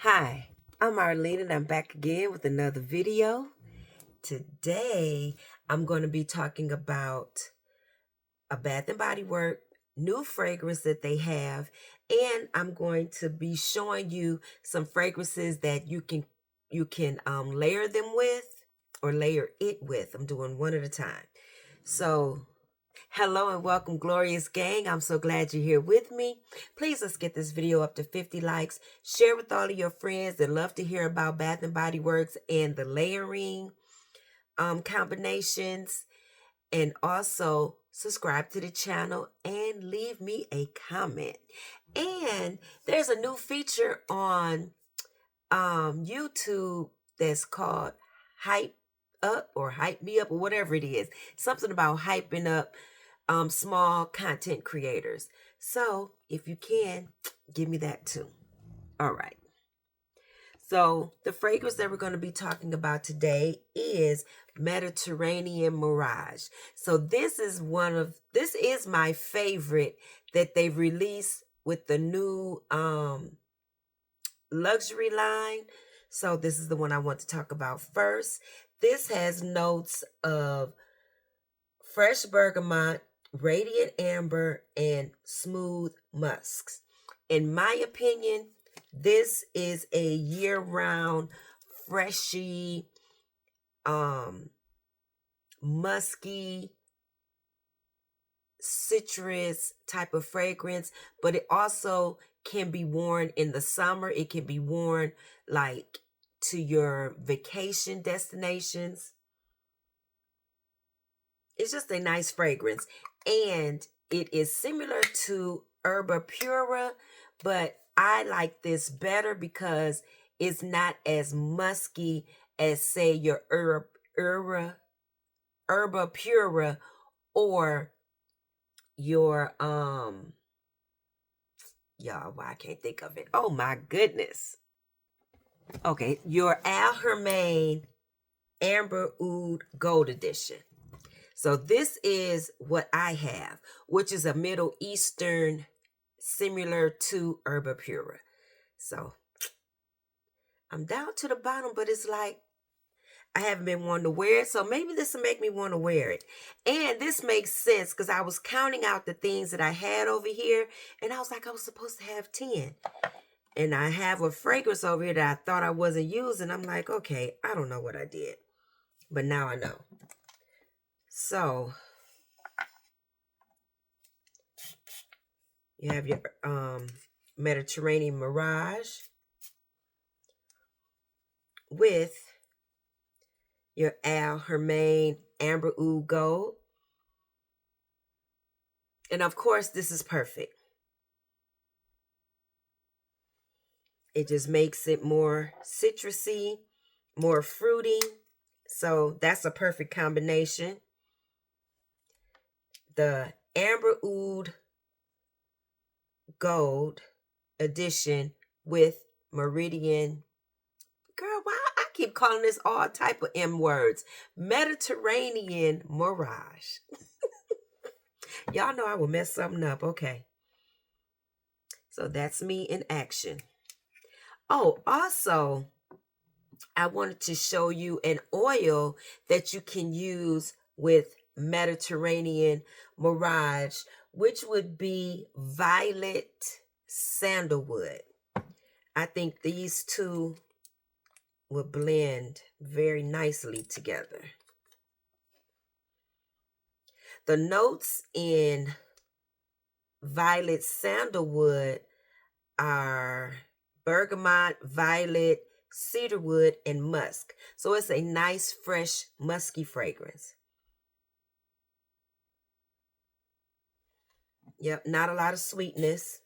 Hi, I'm Arlene and I'm back again with another video. Today, I'm going to be talking about a Bath & Body Works new fragrance that they have, and I'm going to be showing you some fragrances that you can layer them with or layer it with. I'm doing one at a time. So hello and welcome, glorious gang. I'm so glad you're here with me. Please, let's get this video up to 50 likes. Share with all of your friends that love to hear about Bath & Body Works and the layering combinations. And also subscribe to the channel and leave me a comment. And there's a new feature on YouTube that's called Hype Up or Hype Me Up or whatever it is. Something about hyping up small content creators. So if you can, give me that too. All right. So the fragrance that we're going to be talking about today is Mediterranean Mirage. So this is my favorite that they've released with the new luxury line. So this is the one I want to talk about first. This has notes of fresh bergamot, radiant amber, and smooth musks. In my opinion, this is a year-round, freshy, musky, citrus type of fragrance, but it also can be worn in the summer. It can be worn like to your vacation destinations. It's just a nice fragrance, and it is similar to Herba Pura, but I like this better because it's not as musky as, say, your Herba Pura or your y'all, why I can't think of it. Oh my goodness. Okay, your Al Hermain Amber Oud Gold Edition. So this is what I have, which is a Middle Eastern similar to Herba Pura. So I'm down to the bottom, but it's like I haven't been wanting to wear it. So maybe this will make me want to wear it. And this makes sense because I was counting out the things that I had over here, and I was like, I was supposed to have 10. And I have a fragrance over here that I thought I wasn't using. I'm like, okay, I don't know what I did. But now I know. So you have your Mediterranean Mirage with your Al Hermain Amber Oud Gold. And of course, this is perfect. It just makes it more citrusy, more fruity. So that's a perfect combination. The Amber Oud Gold edition with Meridian. Girl, why I keep calling this all type of M words? Mediterranean Mirage. Y'all know I will mess something up. Okay. So that's me in action. Oh, also, I wanted to show you an oil that you can use with Mediterranean Mirage, which would be violet sandalwood. I think these two will blend very nicely together. The notes in violet sandalwood are bergamot, violet, cedarwood, and musk. So it's a nice, fresh, musky fragrance. Yep, not a lot of sweetness.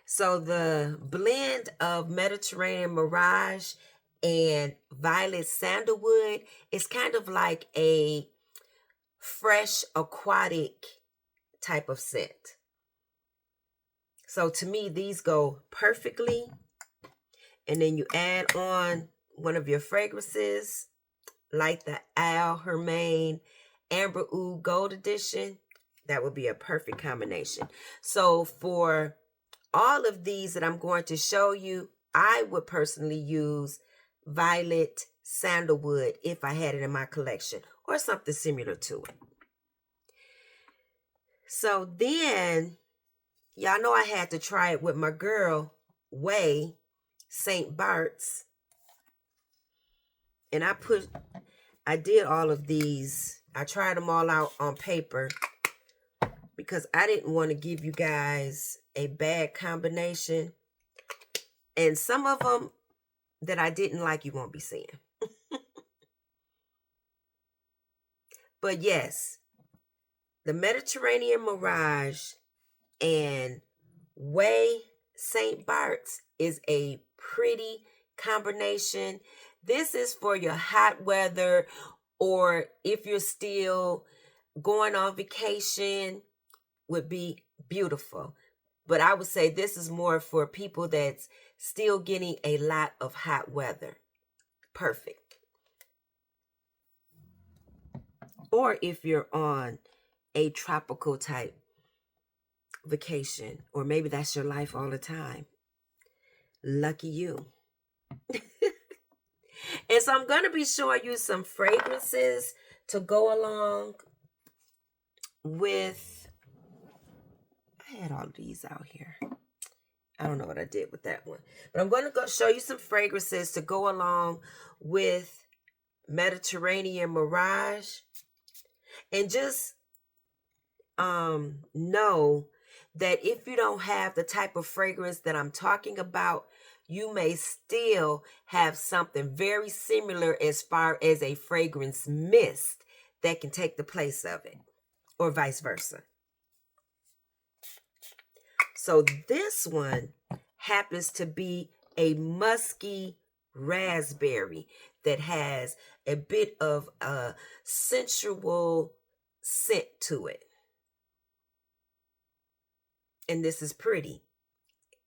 So the blend of Mediterranean Mirage and violet sandalwood is kind of like a fresh aquatic type of scent. So to me, these go perfectly. And then you add on one of your fragrances, like the Al Hermain Amber Oud Gold Edition, that would be a perfect combination. So for all of these that I'm going to show you, I would personally use Violet Sandalwood if I had it in my collection, or something similar to it. So then, y'all know I had to try it with my girl, Way, St. Bart's. And I did all of these. I tried them all out on paper because I didn't want to give you guys a bad combination. And some of them that I didn't like, you won't be seeing. But yes, the Mediterranean Mirage and Way St. Bart's is a pretty combination. This is for your hot weather, or if you're still going on vacation, would be beautiful. But I would say this is more for people that's still getting a lot of hot weather. Perfect. Or if you're on a tropical type vacation, or maybe that's your life all the time. Lucky you. And so I'm going to be showing you some fragrances to go along with. I had all of these out here. I don't know what I did with that one. But I'm going to go show you some fragrances to go along with Mediterranean Mirage. And just know that if you don't have the type of fragrance that I'm talking about, you may still have something very similar as far as a fragrance mist that can take the place of it, or vice versa. So this one happens to be a musky raspberry that has a bit of a sensual scent to it. And this is pretty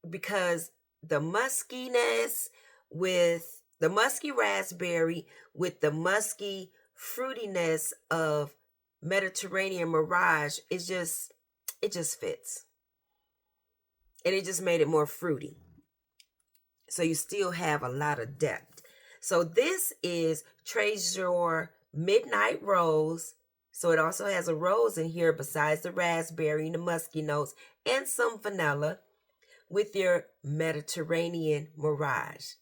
because the muskiness with the musky raspberry with the musky fruitiness of Mediterranean Mirage it just fits. And it just made it more fruity. So you still have a lot of depth. So this is Trésor Midnight Rose. So it also has a rose in here besides the raspberry and the musky notes and some vanilla with your Mediterranean Mirage.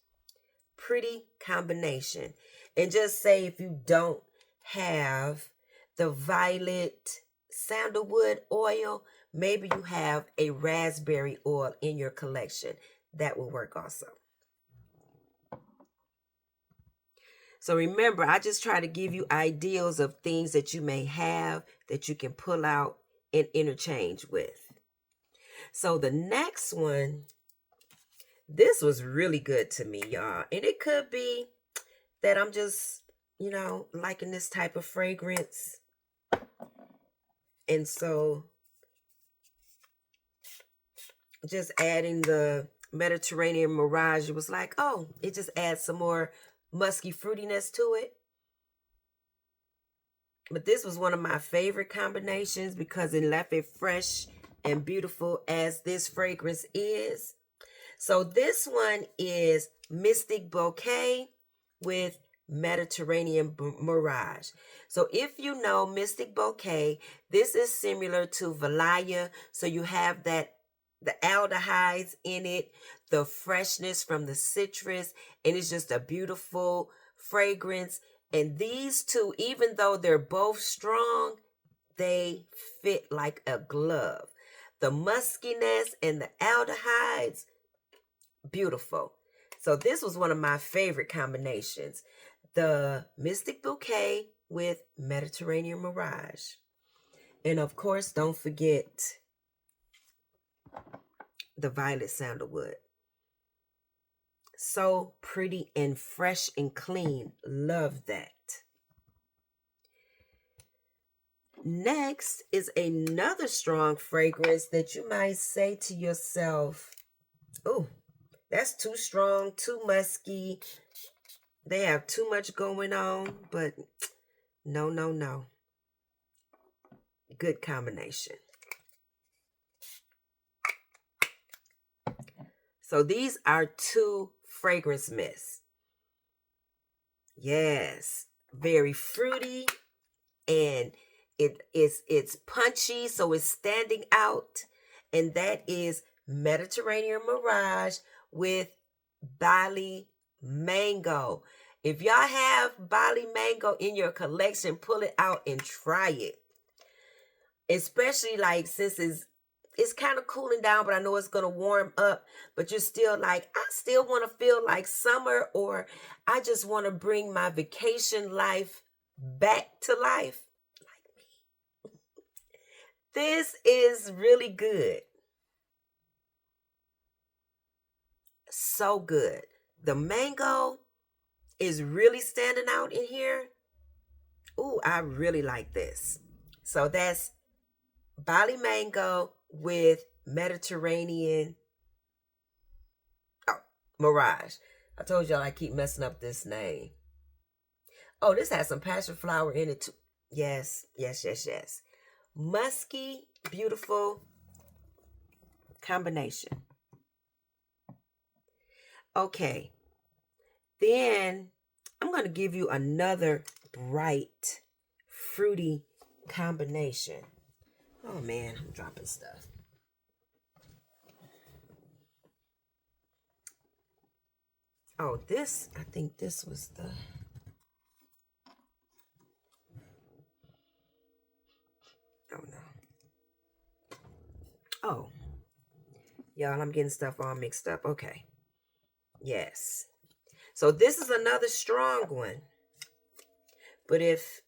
Pretty combination. And just say if you don't have the violet sandalwood oil, maybe you have a raspberry oil in your collection. That will work also. So remember, I just try to give you ideals of things that you may have that you can pull out and interchange with. So the next one, this was really good to me, y'all. And it could be that I'm just, liking this type of fragrance. And so just adding the Mediterranean Mirage, it was like, oh, it just adds some more musky fruitiness to it. But this was one of my favorite combinations because it left it fresh and beautiful as this fragrance is. So this one is Mystic Bouquet with Mediterranean Mirage. So if you know Mystic Bouquet, this is similar to Valaya. So you have the aldehydes in it, the freshness from the citrus, and it's just a beautiful fragrance. And these two, even though they're both strong, they fit like a glove. The muskiness and the aldehydes, beautiful. So this was one of my favorite combinations. The Mystic Bouquet with Mediterranean Mirage. And of course, don't forget the violet sandalwood. So pretty and fresh and clean. Love that. Next is another strong fragrance that you might say to yourself, oh, that's too strong, too musky. They have too much going on, but no. good combination. So these are 2 fragrance mists. Yes, very fruity, and it's punchy, so it's standing out. And that is Mediterranean Mirage with Bali Mango. If y'all have Bali Mango in your collection, pull it out and try it. Especially like since it's kind of cooling down, but I know it's going to warm up, but you're still like, I still want to feel like summer, or I just want to bring my vacation life back to life. Like me. This is really good. So good. The mango is really standing out in here. Ooh, I really like this. So that's Bali Mango with Mediterranean Mirage. I told y'all I keep messing up this name. Oh, this has some passion flower in it too. Yes, yes, yes, yes. Musky, beautiful combination. Okay. Then I'm going to give you another bright, fruity combination. Oh man, I'm dropping stuff. Oh, I think this was the... Oh no. Oh. Y'all, I'm getting stuff all mixed up. Okay. Yes. So this is another strong one. But if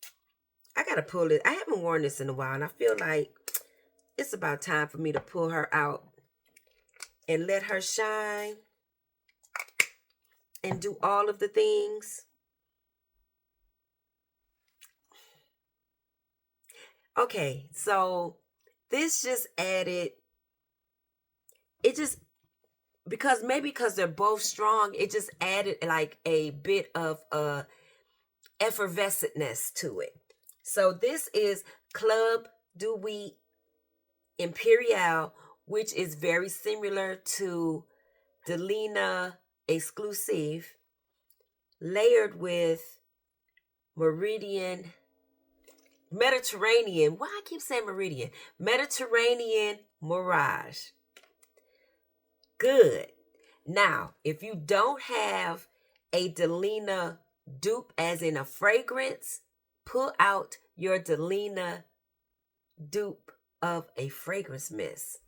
I got to pull it, I haven't worn this in a while, and I feel like it's about time for me to pull her out and let her shine and do all of the things. Okay, so this just added, because they're both strong, it just added like a bit of effervescentness to it. So this is Club de Wheat Imperial, which is very similar to Delina Exclusive, layered with Mediterranean. Why I keep saying Meridian? Mediterranean Mirage. Good. Now, if you don't have a Delina dupe, as in a fragrance, pull out your Delina dupe of a fragrance mist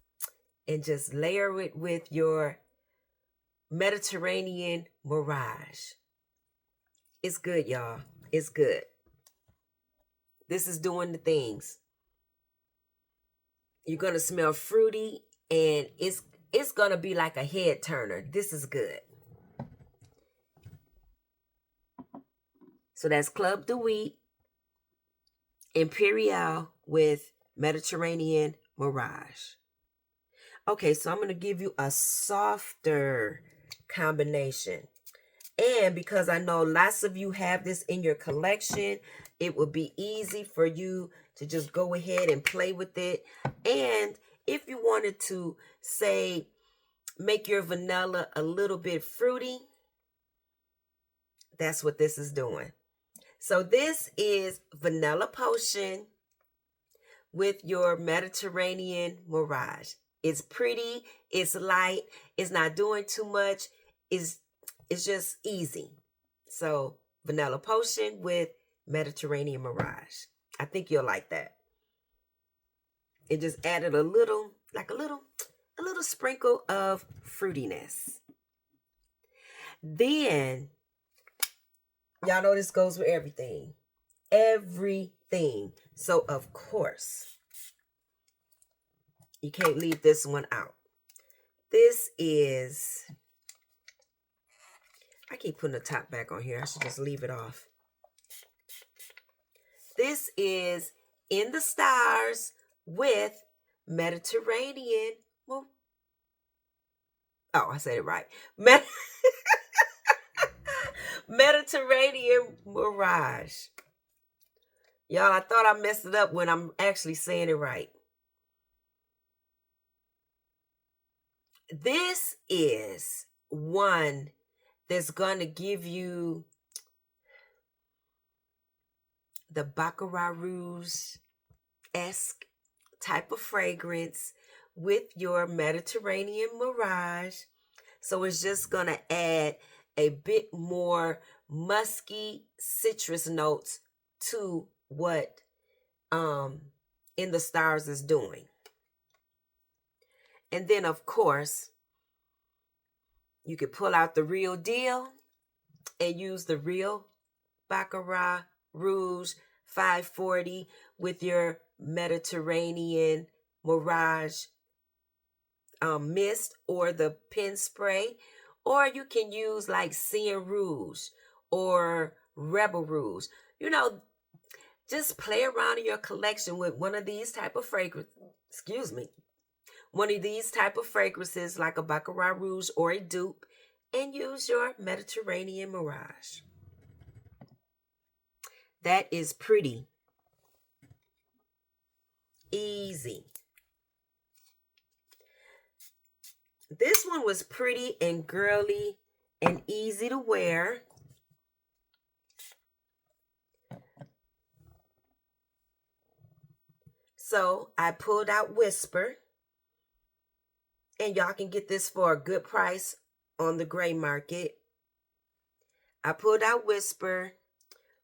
and just layer it with your Mediterranean Mirage. It's good, y'all. It's good. This is doing the things. You're going to smell fruity, and it's going to be like a head turner. This is good. So that's Club de Wheat Imperial with Mediterranean Mirage. Okay, so I'm going to give you a softer combination. And because I know lots of you have this in your collection, it would be easy for you to just go ahead and play with it. And if you wanted to, say, make your vanilla a little bit fruity, that's what this is doing. So this is Vanilla Potion with your Mediterranean Mirage. It's pretty, it's light, it's not doing too much, it's just easy. So Vanilla Potion with Mediterranean Mirage. I think you'll like that. It just added a little sprinkle of fruitiness. Then, y'all know this goes with everything. Everything. So, of course, you can't leave this one out. This is... I keep putting the top back on here. I should just leave it off. This is In the Stars with Mediterranean... Oh, I said it right. Mediterranean Mirage. Y'all, I thought I messed it up when I'm actually saying it right. This is one that's going to give you the Baccarat Rouge-esque type of fragrance with your Mediterranean Mirage. So it's just going to add a bit more musky citrus notes to what In the Stars is doing. And then, of course, you could pull out the real deal and use the real Baccarat Rouge 540 with your Mediterranean Mirage mist or the pen spray. Or you can use like Cien Rouge or Rebel Rouge. You know, just play around in your collection with one of these type of fragrances. One of these type of fragrances like a Baccarat Rouge or a dupe, and use your Mediterranean Mirage. That is pretty easy. This one was pretty and girly and easy to wear. So I pulled out Whisper. And y'all can get this for a good price on the gray market. I pulled out Whisper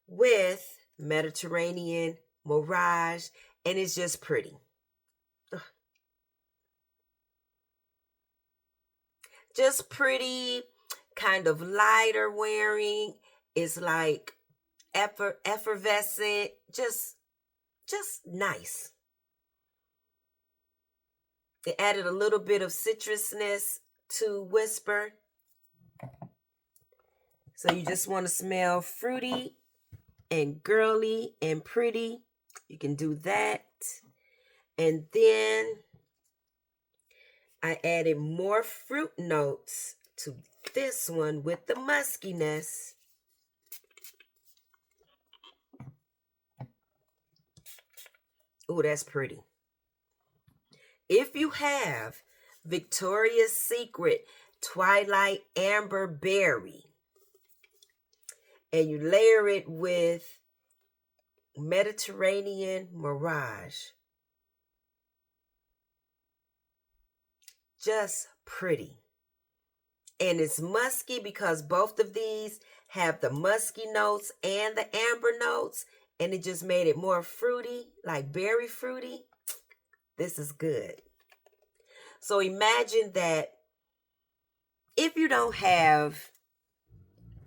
with Mediterranean Mirage, and it's just pretty. Ugh. Just pretty, kind of lighter wearing. It's like effervescent, just nice. It added a little bit of citrusness to Whisper. So you just want to smell fruity and girly and pretty. You can do that. And then I added more fruit notes to this one with the muskiness. Ooh, that's pretty. If you have Victoria's Secret Twilight Amber Berry and you layer it with Mediterranean Mirage, just pretty. And it's musky because both of these have the musky notes and the amber notes, and it just made it more fruity, like berry fruity. This is good. So imagine that if you don't have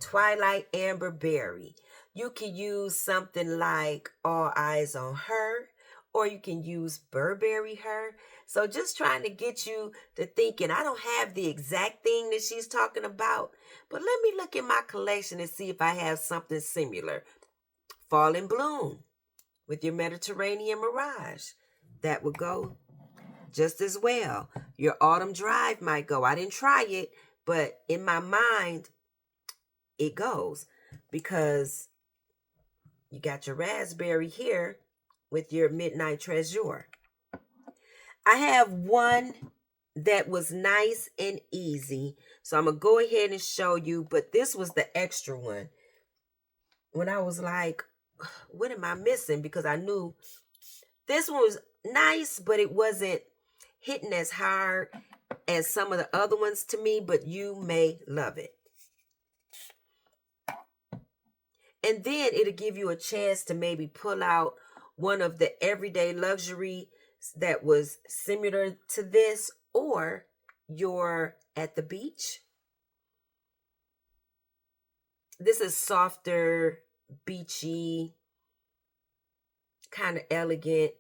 Twilight Amber Berry, you can use something like All Eyes on Her, or you can use Burberry Her. So just trying to get you to thinking, I don't have the exact thing that she's talking about, but let me look in my collection and see if I have something similar. Fall in Bloom with your Mediterranean Mirage. That would go just as well. Your Autumn Drive might go. I didn't try it, but in my mind, it goes because you got your raspberry here with your Midnight Trésor. I have one that was nice and easy, so I'm going to go ahead and show you, but this was the extra one. When I was like, what am I missing? Because I knew this one was nice, but it wasn't hitting as hard as some of the other ones to me, but you may love it. And then it'll give you a chance to maybe pull out one of the everyday luxury that was similar to this, or you're at the beach. This is softer, beachy, kind of elegant.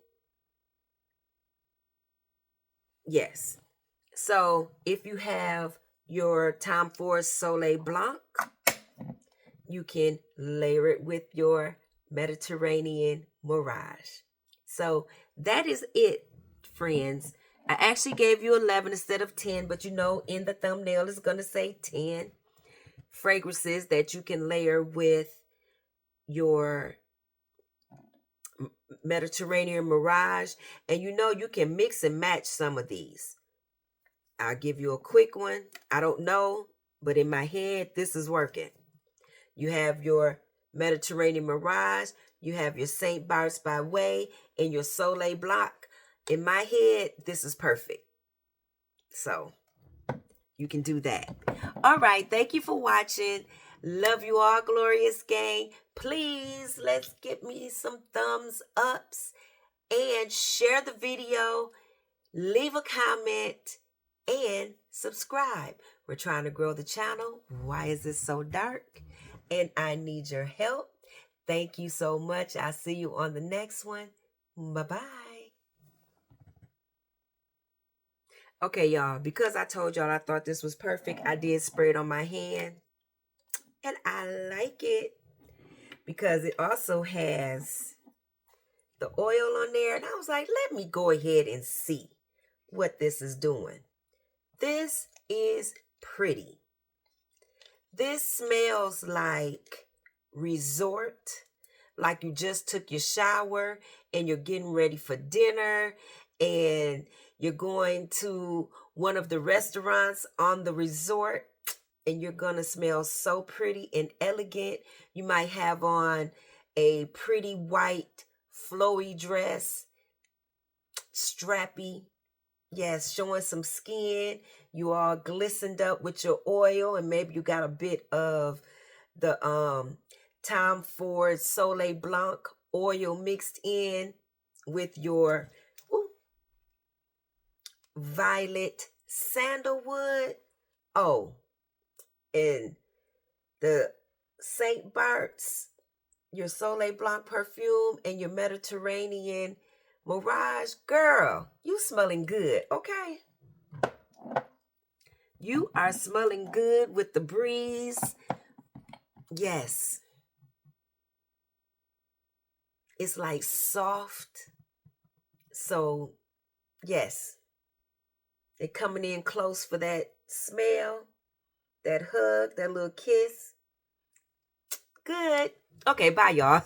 Yes. So if you have your Tom Ford Soleil Blanc, you can layer it with your Mediterranean Mirage. So that is it, friends. I actually gave you 11 instead of 10, but you know in the thumbnail it's going to say 10 fragrances that you can layer with your Mediterranean Mirage. And you know, you can mix and match some of these. I'll give you a quick one. I don't know, but in my head, this is working. You have your Mediterranean Mirage. You have your St. Bart's by Way and your Soleil Blanc. In my head, this is perfect. So you can do that. All right. Thank you for watching. Love you all, glorious gang. Please, let's get me some thumbs ups and share the video. Leave a comment and subscribe. We're trying to grow the channel. Why is it so dark? And I need your help. Thank you so much. I'll see you on the next one. Bye-bye. Okay, y'all, because I told y'all I thought this was perfect, I did spray it on my hand. And I like it because it also has the oil on there. And I was like, let me go ahead and see what this is doing. This is pretty. This smells like resort, like you just took your shower and you're getting ready for dinner and you're going to one of the restaurants on the resort and you're going to smell so pretty and elegant. You might have on a pretty white flowy dress, strappy. Yes, showing some skin. You all glistened up with your oil, and maybe you got a bit of the Tom Ford Soleil Blanc oil mixed in with your violet sandalwood. Oh, and the St. Bart's, your Soleil Blanc perfume, and your Mediterranean Mirage. Girl, you smelling good, okay? You are smelling good with the breeze. Yes. It's like soft. So, yes. They're coming in close for that smell, that hug, that little kiss. Good. Okay, bye, y'all.